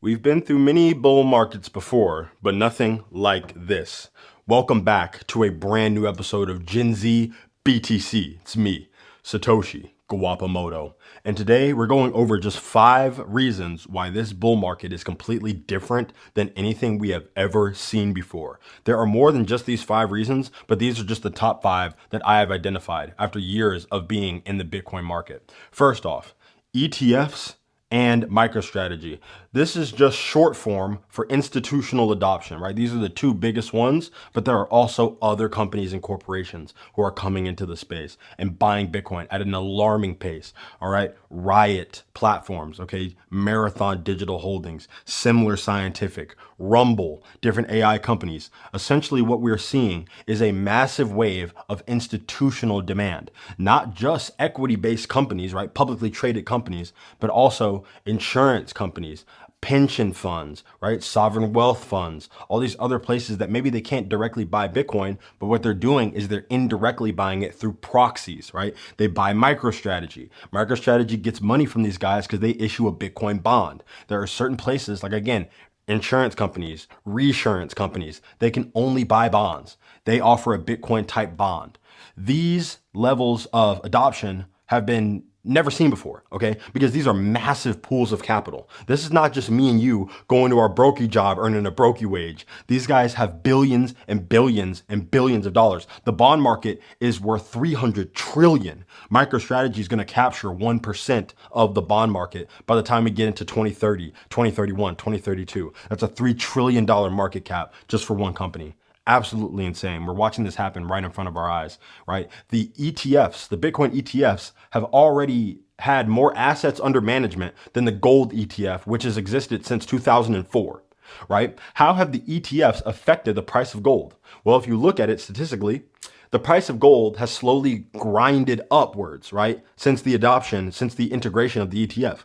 We've been through many bull markets before, but nothing like this. Welcome back to a brand new episode of Gen Z BTC. It's me, Satoshi Guapamoto. And today we're going over just 5 reasons why this bull market is completely different than anything we have ever seen before. There are more than just these 5 reasons, but these are just the top 5 that I have identified after years of being in the Bitcoin market. First off, ETFs and MicroStrategy. This is just short form for institutional adoption, right? These are the 2 biggest ones, but there are also other companies and corporations who are coming into the space and buying Bitcoin at an alarming pace, all right? Riot platforms, okay? Marathon Digital Holdings, Similar Scientific, Rumble, different AI companies. Essentially what we're seeing is a massive wave of institutional demand, not just equity-based companies, right? Publicly traded companies, but also insurance companies, pension funds, right? Sovereign wealth funds, all these other places that maybe they can't directly buy Bitcoin, but what they're doing is they're indirectly buying it through proxies, right? They buy MicroStrategy. MicroStrategy gets money from these guys because they issue a Bitcoin bond. There are certain places, like again, insurance companies, reinsurance companies, they can only buy bonds. They offer a Bitcoin type bond. These levels of adoption have been never seen before, okay? Because these are massive pools of capital. This is not just me and you going to our brokey job earning a brokey wage. These guys have billions and billions and billions of dollars. The bond market is worth 300 trillion. MicroStrategy is going to capture 1% of the bond market by the time we get into 2030, 2031, 2032. That's a $3 trillion market cap just for one company. Absolutely insane. We're watching this happen right in front of our eyes, right? The ETFs, the Bitcoin ETFs have already had more assets under management than the gold ETF, which has existed since 2004, right? How have the ETFs affected the price of gold? Well, if you look at it statistically, the price of gold has slowly grinded upwards, right? Since the integration of the ETF.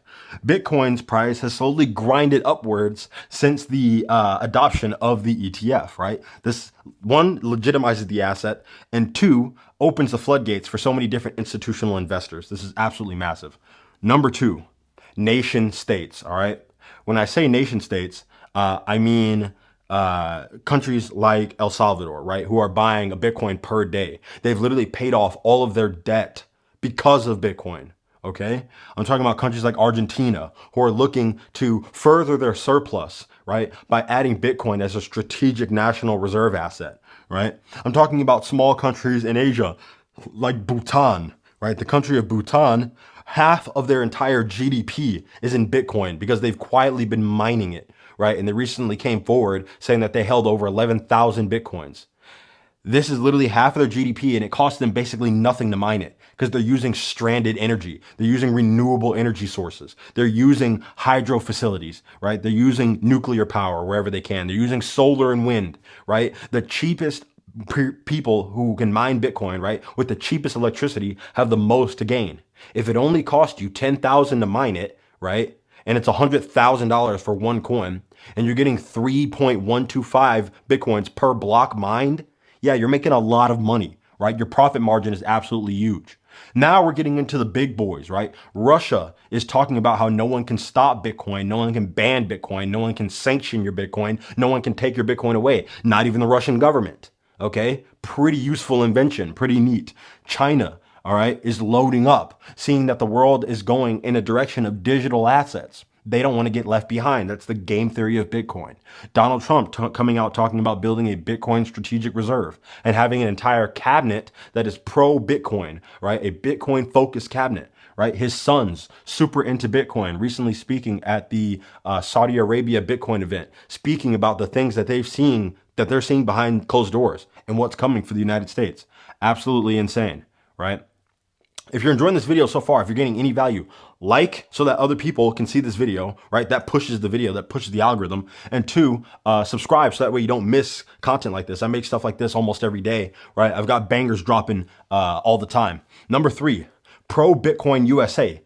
Bitcoin's price has slowly grinded upwards since the adoption of the ETF, right? This, 1, legitimizes the asset, and 2, opens the floodgates for so many different institutional investors. This is absolutely massive. Number 2, nation states, all right? When I say nation states, I mean countries like El Salvador, right, who are buying a Bitcoin per day. They've literally paid off all of their debt because of Bitcoin. Okay. I'm talking about countries like Argentina who are looking to further their surplus, right, by adding Bitcoin as a strategic national reserve asset, right? I'm talking about small countries in Asia like Bhutan, right? The country of Bhutan, half of their entire GDP is in Bitcoin because they've quietly been mining it, right? And they recently came forward saying that they held over 11,000 Bitcoins. This is literally half of their GDP, and it costs them basically nothing to mine it because they're using stranded energy. They're using renewable energy sources. They're using hydro facilities, right? They're using nuclear power wherever they can. They're using solar and wind, right? The cheapest people who can mine Bitcoin, right, with the cheapest electricity have the most to gain. If it only cost you $10,000 to mine it, right, and it's $100,000 for one coin, and you're getting 3.125 Bitcoins per block mined, yeah, you're making a lot of money, right? Your profit margin is absolutely huge. Now we're getting into the big boys, right? Russia is talking about how no one can stop Bitcoin, no one can ban Bitcoin, no one can sanction your Bitcoin, no one can take your Bitcoin away, not even the Russian government, okay? Pretty useful invention, pretty neat. China, all right, is loading up, seeing that the world is going in a direction of digital assets. They don't want to get left behind. That's the game theory of Bitcoin. Donald Trump coming out talking about building a Bitcoin strategic reserve and having an entire cabinet that is pro Bitcoin, right? A Bitcoin focused cabinet, right? His sons super into Bitcoin, recently speaking at the Saudi Arabia Bitcoin event, speaking about the things that they're seeing behind closed doors and what's coming for the United States. Absolutely insane, right? If you're enjoying this video so far, if you're getting any value, like so that other people can see this video, right? That pushes the video, that pushes the algorithm. And 2, subscribe so that way you don't miss content like this. I make stuff like this almost every day, right? I've got bangers dropping all the time. Number 3, Pro Bitcoin USA.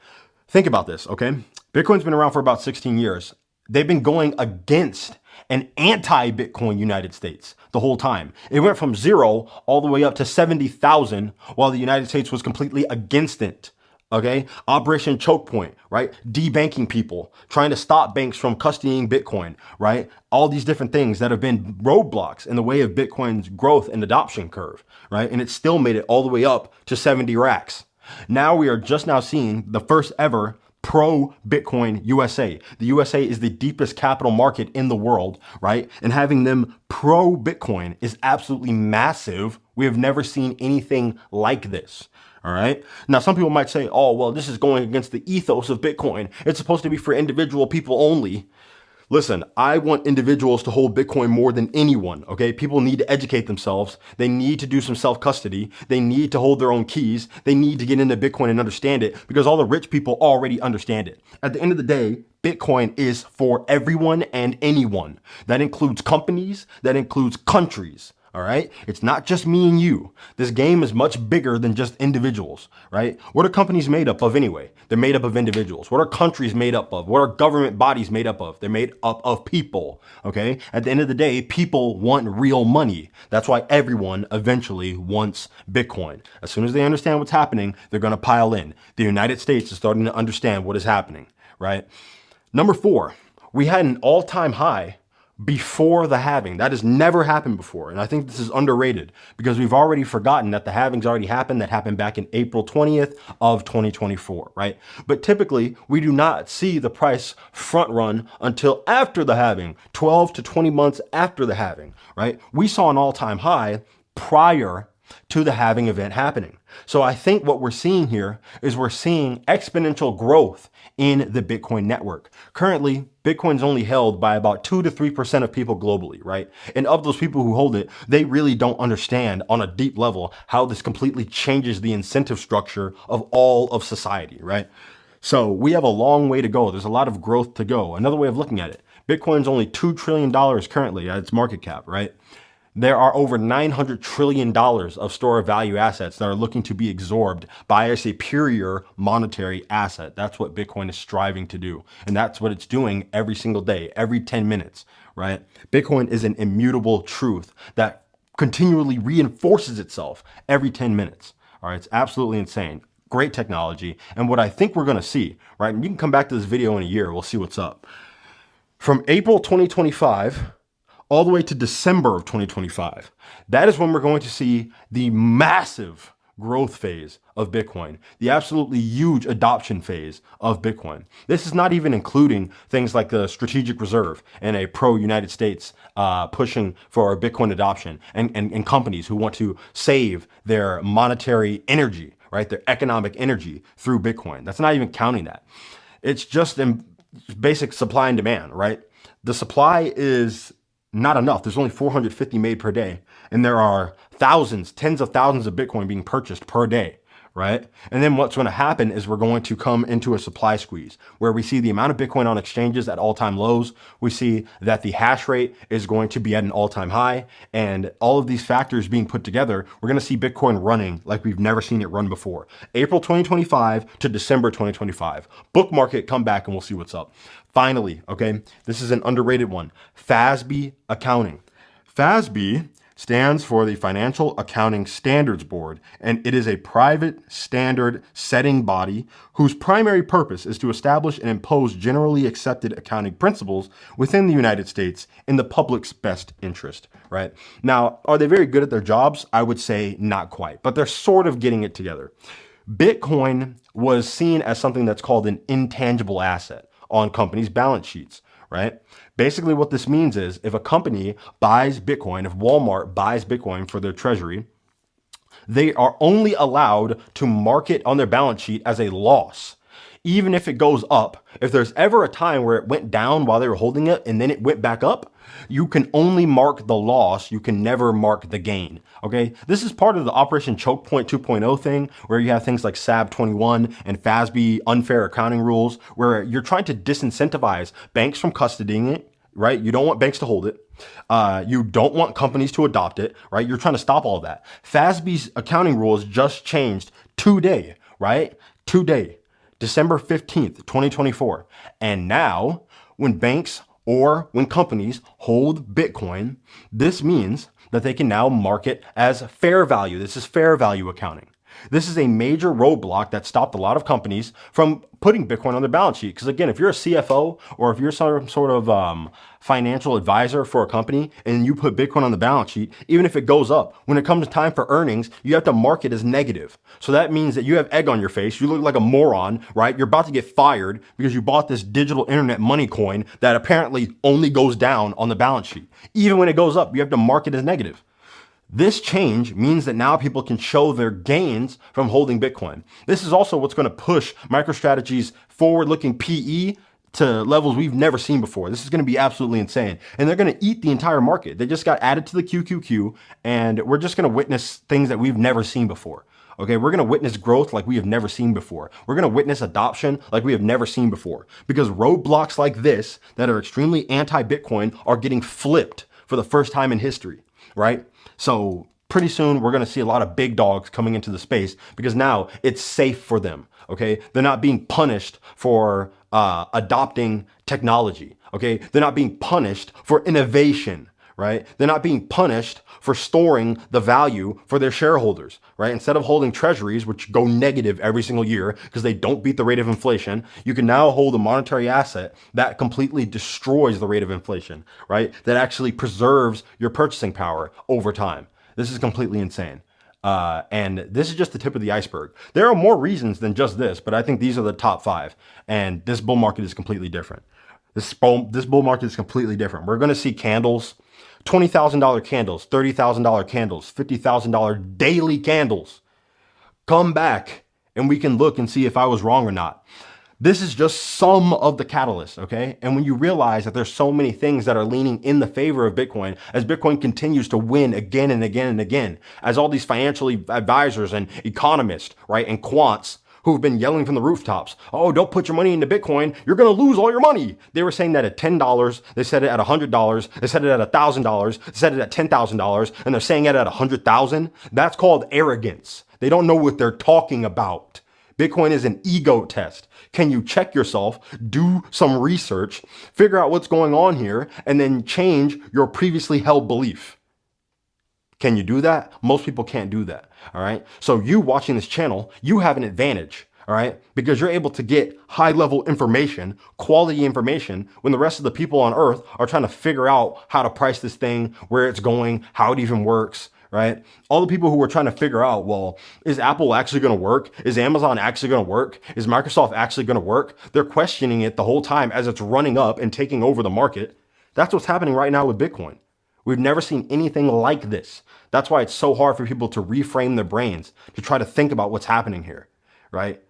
Think about this, okay? Bitcoin's been around for about 16 years. They've been going against an anti-Bitcoin United States the whole time. It went from 0 all the way up to 70,000 while the United States was completely against it Okay, Operation Choke Point, right? Debanking people, trying to stop banks from custodying Bitcoin, right? All these different things that have been roadblocks in the way of Bitcoin's growth and adoption curve, right? And it still made it all the way up to 70 racks. Now we are just now seeing the first ever pro Bitcoin USA. The USA is the deepest capital market in the world, right? And having them pro Bitcoin is absolutely massive. We have never seen anything like this. All right. Now, some people might say, oh, well, this is going against the ethos of Bitcoin. It's supposed to be for individual people only. Listen, I want individuals to hold Bitcoin more than anyone, okay? People need to educate themselves. They need to do some self-custody. They need to hold their own keys. They need to get into Bitcoin and understand it because all the rich people already understand it. At the end of the day, Bitcoin is for everyone and anyone. That includes companies, that includes countries. All right. It's not just me and you. This game is much bigger than just individuals, right? What are companies made up of anyway? They're made up of individuals. What are countries made up of? What are government bodies made up of? They're made up of people. Okay. At the end of the day, people want real money. That's why everyone eventually wants Bitcoin. As soon as they understand what's happening, they're going to pile in. The United States is starting to understand what is happening, right? Number 4, we had an all-time high before the halving. That has never happened before. And I think this is underrated because we've already forgotten that the halving's already happened. That happened back in April 20th of 2024, right? But typically we do not see the price front run until after the halving, 12 to 20 months after the halving, right? We saw an all-time high prior to the halving event happening. So I think what we're seeing here is we're seeing exponential growth in the Bitcoin network. Currently, Bitcoin's only held by about 2 to 3% of people globally, right? And of those people who hold it, they really don't understand on a deep level how this completely changes the incentive structure of all of society, right? So we have a long way to go. There's a lot of growth to go. Another way of looking at it, Bitcoin's only $2 trillion currently at its market cap, right? There are over $900 trillion of store of value assets that are looking to be absorbed by a superior monetary asset. That's what Bitcoin is striving to do. And that's what it's doing every single day, every 10 minutes, right? Bitcoin is an immutable truth that continually reinforces itself every 10 minutes. All right. It's absolutely insane. Great technology. And what I think we're going to see, right? And you can come back to this video in a year. We'll see what's up. From April 2025 all the way to December of 2025. That is when we're going to see the massive growth phase of Bitcoin, the absolutely huge adoption phase of Bitcoin. This is not even including things like the strategic reserve and a pro-United States pushing for Bitcoin adoption and companies who want to save their monetary energy, right? Their economic energy through Bitcoin. That's not even counting that. It's just in basic supply and demand, right? The supply is not enough. There's only 450 made per day. And there are thousands, tens of thousands of Bitcoin being purchased per day, right? And then what's going to happen is we're going to come into a supply squeeze where we see the amount of Bitcoin on exchanges at all-time lows. We see that the hash rate is going to be at an all-time high. And all of these factors being put together, we're going to see Bitcoin running like we've never seen it run before. April 2025 to December 2025. Bookmark it, come back, and we'll see what's up. Finally, okay, this is an underrated one. FASB accounting. FASB stands for the Financial Accounting Standards Board, and it is a private standard setting body whose primary purpose is to establish and impose generally accepted accounting principles within the United States in the public's best interest, right? Now, are they very good at their jobs? I would say not quite, but they're sort of getting it together. Bitcoin was seen as something that's called an intangible asset on companies' balance sheets, right? Basically what this means is if a company buys Bitcoin, if Walmart buys Bitcoin for their treasury, they are only allowed to mark it on their balance sheet as a loss. Even if it goes up, if there's ever a time where it went down while they were holding it and then it went back up, you can only mark the loss. You can never mark the gain. Okay. This is part of the Operation Choke Point 2.0 thing where you have things like SAB 21 and FASB unfair accounting rules where you're trying to disincentivize banks from custodying it, right? You don't want banks to hold it. You don't want companies to adopt it, right? You're trying to stop all that. FASB's accounting rules just changed today, right? Today, December 15th, 2024. And now when banks or when companies hold Bitcoin, this means that they can now mark it as fair value. This is fair value accounting. This is a major roadblock that stopped a lot of companies from putting Bitcoin on their balance sheet. Because again, if you're a CFO or if you're some sort of financial advisor for a company and you put Bitcoin on the balance sheet, even if it goes up, when it comes time for earnings, you have to mark it as negative. So that means that you have egg on your face. You look like a moron, right? You're about to get fired because you bought this digital internet money coin that apparently only goes down on the balance sheet. Even when it goes up, you have to mark it as negative. This change means that now people can show their gains from holding Bitcoin. This is also what's going to push MicroStrategy's forward-looking PE to levels we've never seen before. This is going to be absolutely insane. And they're going to eat the entire market. They just got added to the QQQ, and we're just going to witness things that we've never seen before. Okay, we're going to witness growth like we have never seen before. We're going to witness adoption like we have never seen before. Because roadblocks like this that are extremely anti-Bitcoin are getting flipped for the first time in history, right? So pretty soon we're going to see a lot of big dogs coming into the space because now it's safe for them. Okay. They're not being punished for adopting technology. Okay. They're not being punished for innovation, right? They're not being punished for storing the value for their shareholders, right? Instead of holding treasuries, which go negative every single year because they don't beat the rate of inflation, you can now hold a monetary asset that completely destroys the rate of inflation, right? That actually preserves your purchasing power over time. This is completely insane. And this is just the tip of the iceberg. There are more reasons than just this, but I think these are the top 5. And this bull market is completely different. This bull market is completely different. We're going to see candles, $20,000 candles, $30,000 candles, $50,000 daily candles. Come back and we can look and see if I was wrong or not. This is just some of the catalysts, okay? And when you realize that there's so many things that are leaning in the favor of Bitcoin, as Bitcoin continues to win again and again and again, as all these financial advisors and economists, right, and quants who've been yelling from the rooftops, oh, don't put your money into Bitcoin, you're gonna lose all your money. They were saying that at $10, they said it at $100, they said it at $1,000, they said it at $10,000, and they're saying it at $100,000. That's called arrogance. They don't know what they're talking about. Bitcoin is an ego test. Can you check yourself, do some research, figure out what's going on here, and then change your previously held belief? Can you do that? Most people can't do that. All right. So you watching this channel, you have an advantage. All right. Because you're able to get high level information, quality information, when the rest of the people on earth are trying to figure out how to price this thing, where it's going, how it even works. Right? All the people who are trying to figure out, well, is Apple actually going to work? Is Amazon actually going to work? Is Microsoft actually going to work? They're questioning it the whole time as it's running up and taking over the market. That's what's happening right now with Bitcoin. We've never seen anything like this. That's why it's so hard for people to reframe their brains to try to think about what's happening here, right?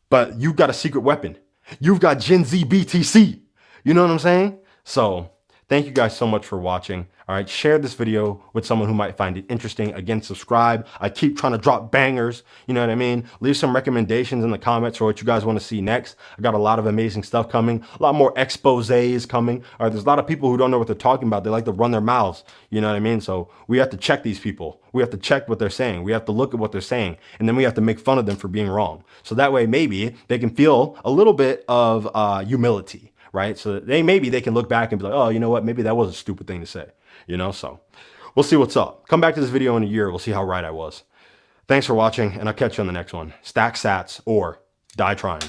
But you've got a secret weapon. You've got Gen Z BTC. You know what I'm saying? So thank you guys so much for watching. All right, share this video with someone who might find it interesting. Again, subscribe. I keep trying to drop bangers. You know what I mean? Leave some recommendations in the comments for what you guys want to see next. I got a lot of amazing stuff coming. A lot more exposés coming. All right, there's a lot of people who don't know what they're talking about. They like to run their mouths. You know what I mean? So we have to check these people. We have to check what they're saying. We have to look at what they're saying. And then we have to make fun of them for being wrong. So that way, maybe they can feel a little bit of humility, right? So that maybe they can look back and be like, oh, you know what? Maybe that was a stupid thing to say. You know, so we'll see what's up. Come back to this video in a year. We'll see how right I was. Thanks for watching, and I'll catch you on the next one. Stack sats or die trying.